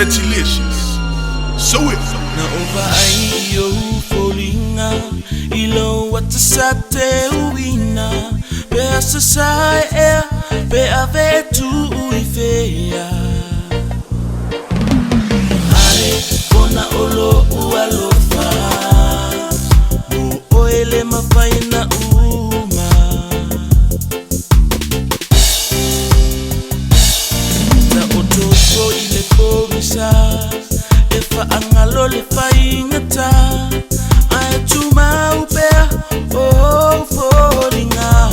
Dirty Licious. So it. Na over ayo folinga Iloa tsate uina Be asasai be ave tu uifea Ai kona olo ualofa Mo oele mafaina uma Na otoso ile pomisa Efa angalo le faingata Ai tuma upea oh folinga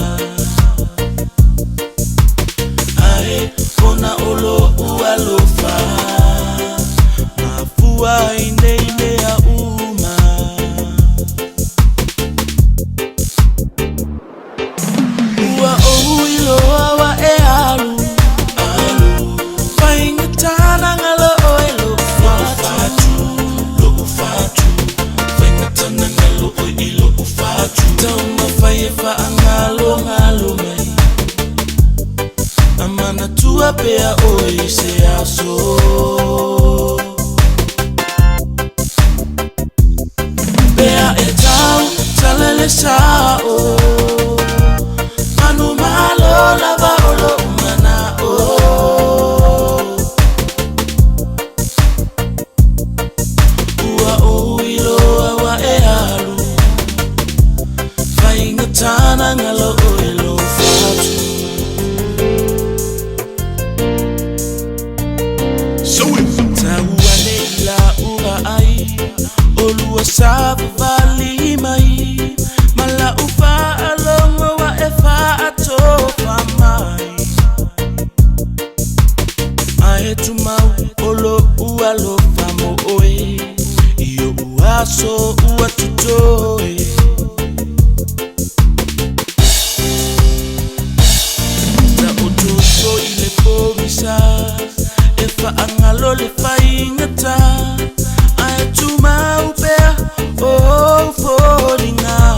Ai kona olo ualofa Mafua ine ya uma Ua oh Iloa wa alu Faingata ngalo oelo Tauma faifa angalo mai Amana tua pea oi se aso Pea e tau talele sao Manu malo lava olo umana o Ua o Iloa wa e alu Tana ngalo oelo fatu So it. Tawane ila ura ai Olua sabu vali mai Mala ufa alongo wa efa atofa mai Ae tumau olo ualofa mo oe Iyo uaso uatutoe Efa angalo le faingata Ai tuma upea oh folinga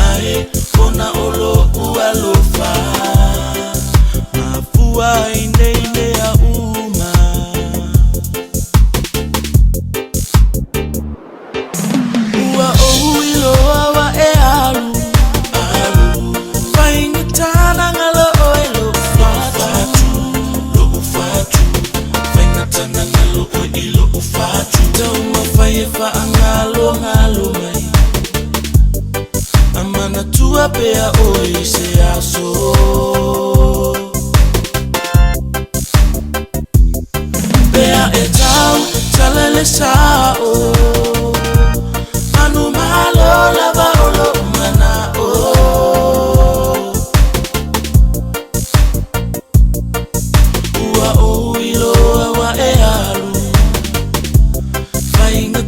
Ai kona olo ualofa Mafua ine ya uma Ua oh Iloa wa e alu Faingata ngalo Tauma faifa angalo mai Amana tua pea oi se aso Pea e tau talele sao Manu malo lava olo umana o Ua o Iloa wa e alu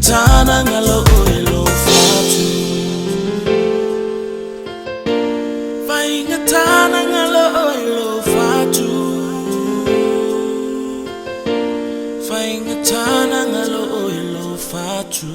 Tana ngalo oelo fatu Tana ngalo oelo fatu Tana ngalo oelo fatu